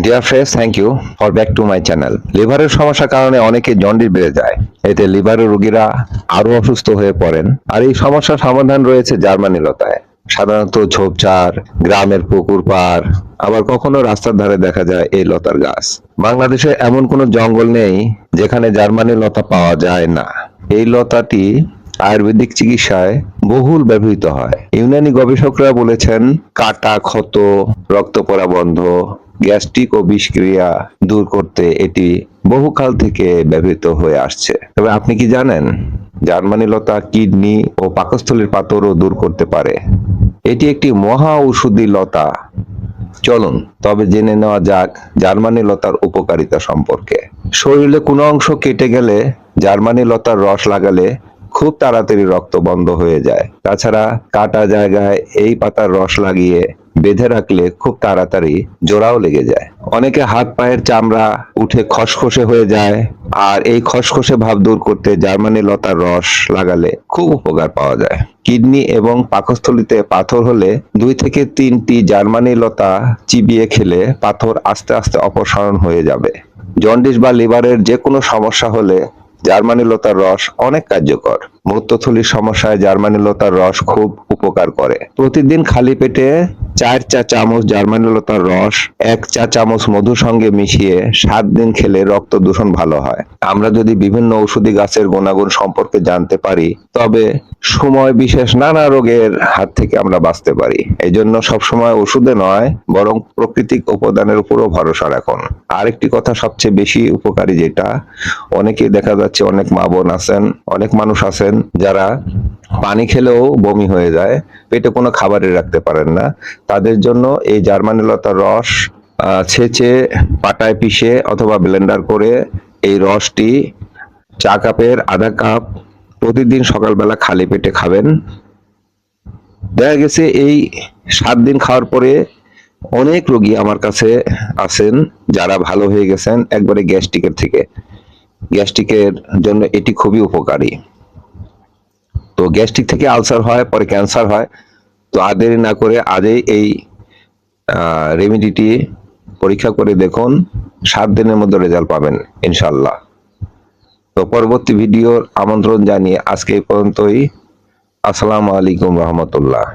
Deer friends, thank you for back to my channel. লিভারের সমস্যার কারণে অনেকে জন্ডিস বেড়ে যায়। এতে লিভারের রোগীরা আরো অসুস্থ হয়ে পড়েন। আর এই সমস্যার সমাধান রয়েছে জার্মানি লতায়। সাধারণত ঝোপঝাড়, গ্রামের পুকুর পাড়, আবার কখনো রাস্তার ধারে দেখা যায় এই লতার গাছ। বাংলাদেশে এমন কোনো জঙ্গল নেই যেখানে জার্মানি লতা পাওয়া যায় না। এই লতাটি আয়ুর্বেদিক চিকিৎসায় বহুল ব্যবহৃত হয়। ইউনানি গবেষকরা বলেছেন কাটা, ক্ষত, রক্ত পড়া বন্ধ, গ্যাস্ট্রিক ও বিষক্রিয়া দূর করতে এটি বহুকাল থেকে ব্যবহৃত হয়ে আসছে। তবে আপনি কি জানেন জার্মানি লতা কিডনি ও পাকস্থলীর পাথরও দূর করতে পারে? এটি একটি মহা ঔষধি লতা। চলুন তবে জেনে নেওয়া যাক জার্মানি লতার উপকারিতা সম্পর্কে। শরীরে কোনো অংশ কেটে গেলে জার্মানি লতার রস লাগালে খুব তাড়াতাড়ি রক্ত বন্ধ হয়ে যায়। তাছাড়া কাটা জায়গায় এই পাতার রস লাগিয়ে বেঁধে রাখলে খুব তাড়াতাড়ি জোড়াও লেগে যায়। অনেকে হাত পায়ের চামড়া উঠে খসখসে হয়ে যায়, আর এই খসখসে ভাব দূর করতে জার্মানি লতার রস লাগালে খুব উপকার পাওয়া যায়। কিডনি এবং পাকস্থলীতে পাথর হলে 2 থেকে 3টি জার্মানি লতা চিবিয়ে খেলে পাথর আস্তে আস্তে অপসারণ হয়ে যাবে। জন্ডিস বা লিভারের যে কোনো সমস্যা হলে জার্মানি লতার রস অনেক কার্যকর। মূত্রথলির সমস্যায় জার্মানি লতার রস খুব উপকার করে। প্রতিদিন খালি পেটে 4 চা চামচ জার্মানি লতার রস 1 চা চামচ মধুর সঙ্গে মিশিয়ে 7 দিন খেলে রক্ত দূষণ ভালো হয়। আমরা যদি বিভিন্ন ঔষধি গাছের গুণাগুণ সম্পর্কে জানতে পারি, তবে সময় বিশেষ নানা রোগের হাত থেকে আমরা বাঁচতে পারি। এই জন্য সবসময় ওষুধে নয়, বরং প্রাকৃতিক উপাদানের উপরও ভরসা রাখুন। আরেকটি কথা সবচেয়ে বেশি উপকারী, যেটা অনেকেই দেখা যাচ্ছে, অনেক মা বোন আছেন, অনেক মানুষ আছেন যারা পানি খেলেও বমি হয়ে যায়, পেটে কোনো খাবারই রাখতে পারেন না। তাদের জন্য এই জার্মানি লতার রস ছেঁচে পাটায় পিষে অথবা ব্লেন্ডার করে এই রসটি চা কাপের আধা কাপ প্রতিদিন সকালবেলা খালি পেটে খাবেন। দেখা গেছে এই 7 দিন খাওয়ার পরে অনেক রোগী আমার কাছে আছেন যারা ভালো হয়ে গেছেন একবারে গ্যাস্ট্রিকের থেকে। গ্যাস্ট্রিকের জন্য এটি খুবই উপকারী। তো গ্যাস্ট্রিক থেকে আলসার হয়, পরে ক্যান্সার হয়। তো আর দেরি না করে আজই এই রেমেডিটি পরীক্ষা করে দেখুন, 7 দিনের মধ্যে রেজাল্ট পাবেন ইনশাল্লাহ। তো পরবর্তী ভিডিওর আমন্ত্রণ জানিয়ে আজকে এই পর্যন্তই। আসসালামু আলাইকুম রহমতুল্লাহ।